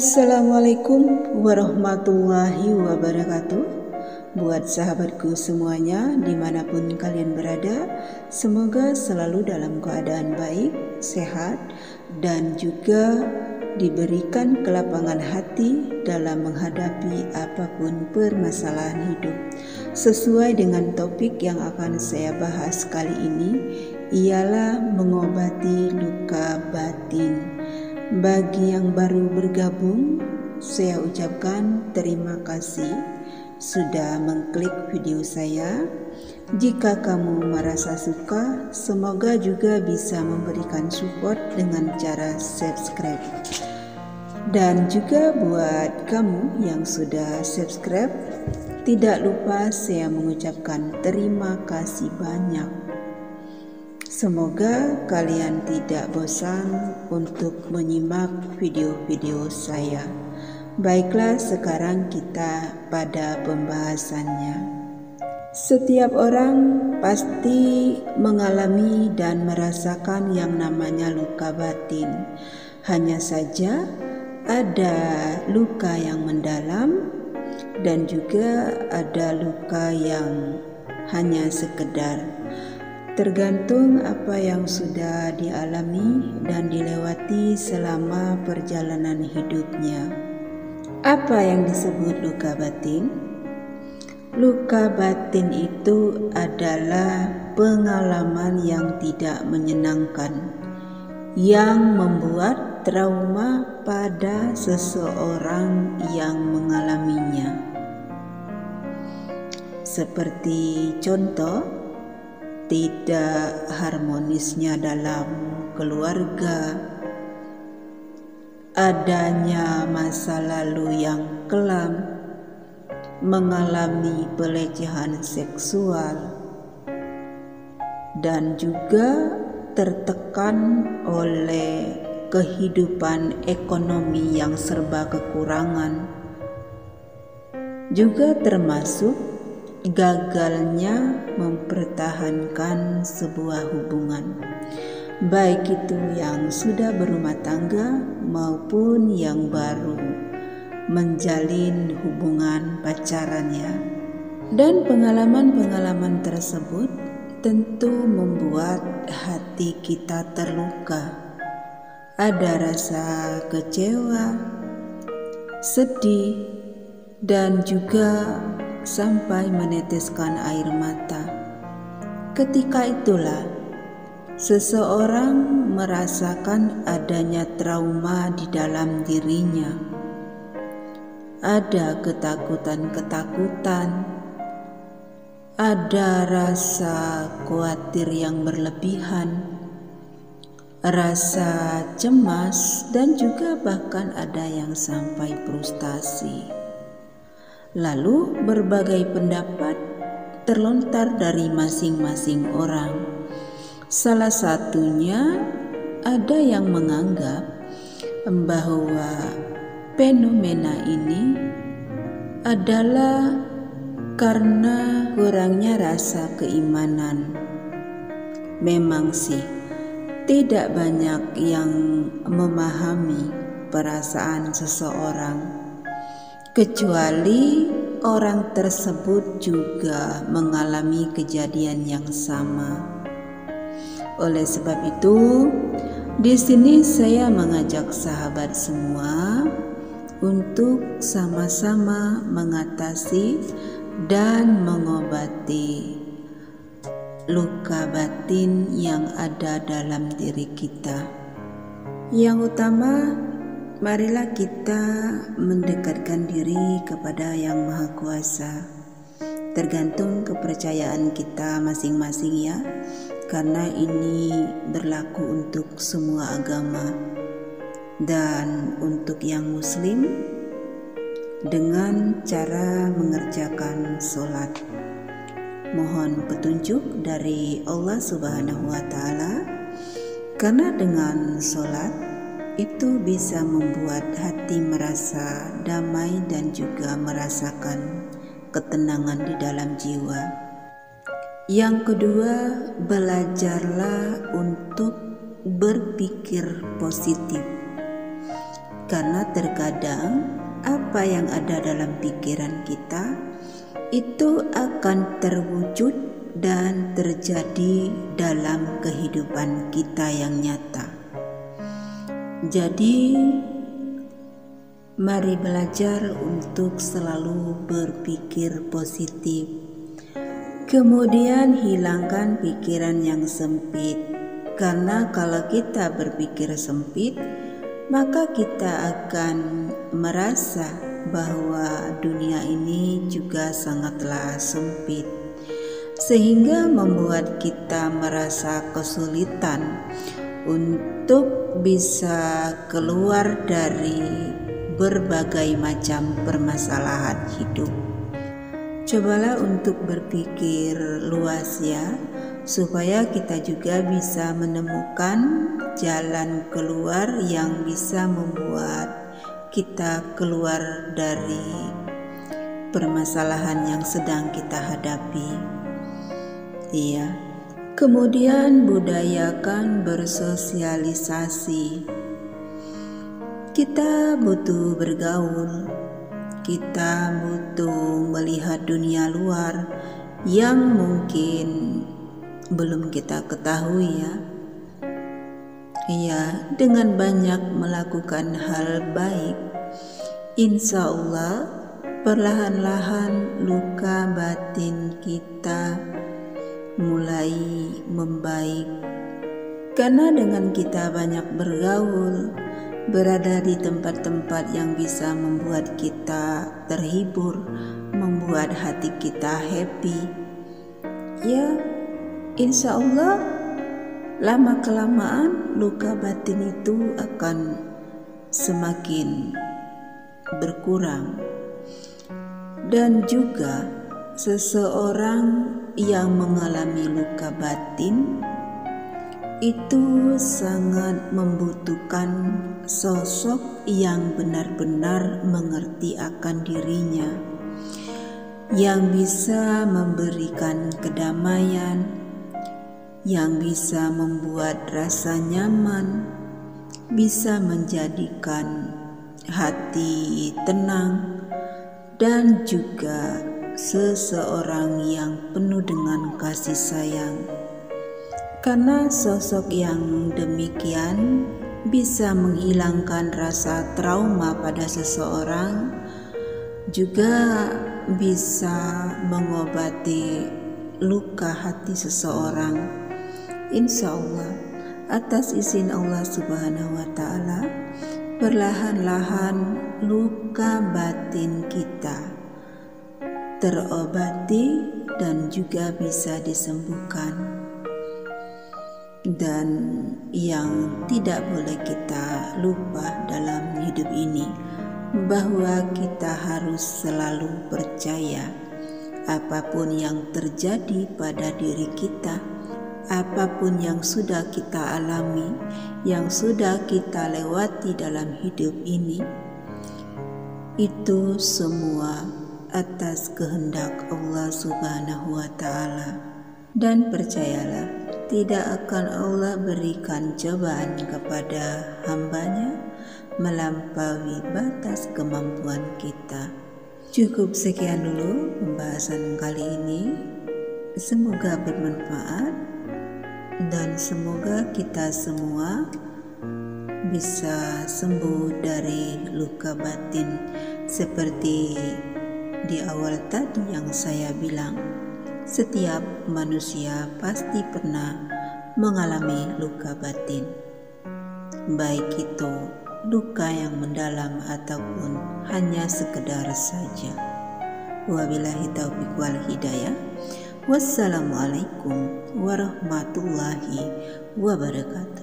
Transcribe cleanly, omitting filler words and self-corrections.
Assalamualaikum warahmatullahi wabarakatuh. Buat sahabatku semuanya dimanapun kalian berada, semoga selalu dalam keadaan baik, sehat, dan juga diberikan kelapangan hati dalam menghadapi apapun permasalahan hidup. Sesuai dengan topik yang akan saya bahas kali ini, ialah mengobati luka batin. Bagi yang baru bergabung, saya ucapkan terima kasih sudah mengklik video saya. Jika kamu merasa suka, semoga juga bisa memberikan support dengan cara subscribe. Dan juga buat kamu yang sudah subscribe, tidak lupa saya mengucapkan terima kasih banyak. Semoga kalian tidak bosan untuk menyimak video-video saya. Baiklah, sekarang kita pada pembahasannya. Setiap orang pasti mengalami dan merasakan yang namanya luka batin. Hanya saja ada luka yang mendalam dan juga ada luka yang hanya sekedar. Tergantung apa yang sudah dialami dan dilewati selama perjalanan hidupnya. Apa yang disebut luka batin? Luka batin itu adalah pengalaman yang tidak menyenangkan, yang membuat trauma pada seseorang yang mengalaminya. Seperti contoh, tidak harmonisnya dalam keluarga, adanya masa lalu yang kelam, mengalami pelecehan seksual, dan juga tertekan oleh kehidupan ekonomi yang serba kekurangan, juga termasuk gagalnya mempertahankan sebuah hubungan, baik itu yang sudah berumah tangga maupun yang baru menjalin hubungan pacarannya. Dan pengalaman-pengalaman tersebut tentu membuat hati kita terluka. Ada rasa kecewa, sedih, dan juga sampai meneteskan air mata. Ketika itulah seseorang merasakan adanya trauma di dalam dirinya. Ada ketakutan-ketakutan, ada rasa khawatir yang berlebihan, rasa cemas, dan juga bahkan ada yang sampai frustasi. Lalu berbagai pendapat terlontar dari masing-masing orang. Salah satunya ada yang menganggap bahwa fenomena ini adalah karena kurangnya rasa keimanan. Memang sih, tidak banyak yang memahami perasaan seseorang, kecuali orang tersebut juga mengalami kejadian yang sama. Oleh sebab itu, di sini saya mengajak sahabat semua untuk sama-sama mengatasi dan mengobati luka batin yang ada dalam diri kita. Yang utama, marilah kita mendekatkan diri kepada Yang Maha Kuasa. Tergantung kepercayaan kita masing-masing ya, karena ini berlaku untuk semua agama. Dan untuk yang muslim, dengan cara mengerjakan sholat. Mohon petunjuk dari Allah Subhanahu wa Ta'ala, karena dengan sholat itu bisa membuat hati merasa damai dan juga merasakan ketenangan di dalam jiwa. Yang kedua, belajarlah untuk berpikir positif. karena terkadang apa yang ada dalam pikiran kita itu akan terwujud dan terjadi dalam kehidupan kita yang nyata. Jadi, mari belajar untuk selalu berpikir positif. Kemudian hilangkan pikiran yang sempit. Karena kalau kita berpikir sempit, maka kita akan merasa bahwa dunia ini juga sangatlah sempit, sehingga membuat kita merasa kesulitan untuk bisa keluar dari berbagai macam permasalahan hidup. Cobalah untuk berpikir luas ya, supaya kita juga bisa menemukan jalan keluar yang bisa membuat kita keluar dari permasalahan yang sedang kita hadapi. Iya. Kemudian budayakan bersosialisasi. Kita butuh bergaul. Kita butuh melihat dunia luar yang mungkin belum kita ketahui ya. Ya, dengan banyak melakukan hal baik, insya Allah perlahan-lahan luka batin kita mulai membaik. Karena dengan kita banyak bergaul, berada di tempat-tempat yang bisa membuat kita terhibur, membuat hati kita happy, ya insya Allah lama-kelamaan luka batin itu akan semakin berkurang. Dan juga seseorang yang mengalami luka batin itu sangat membutuhkan sosok yang benar-benar mengerti akan dirinya, yang bisa memberikan kedamaian, yang bisa membuat rasa nyaman, bisa menjadikan hati tenang, dan juga seseorang yang penuh dengan kasih sayang. Karena sosok yang demikian bisa menghilangkan rasa trauma pada seseorang, juga bisa mengobati luka hati seseorang. Insya Allah, atas izin Allah Subhanahu wa Ta'ala, perlahan-lahan luka batin kita terobati dan juga bisa disembuhkan. Dan yang tidak boleh kita lupa dalam hidup ini, bahwa kita harus selalu percaya apapun yang terjadi pada diri kita, apapun yang sudah kita alami, yang sudah kita lewati dalam hidup ini, itu semua atas kehendak Allah Subhanahu wa Ta'ala. Dan percayalah, tidak akan Allah berikan cobaan kepada hambanya melampaui batas kemampuan kita. Cukup sekian dulu pembahasan kali ini. Semoga bermanfaat dan semoga kita semua bisa sembuh dari luka batin seperti di awal tadi yang saya bilang. Setiap manusia pasti pernah mengalami luka batin, baik itu luka yang mendalam ataupun hanya sekedar saja. Wabillahi taufiq wal hidayah. Wassalamualaikum warahmatullahi wabarakatuh.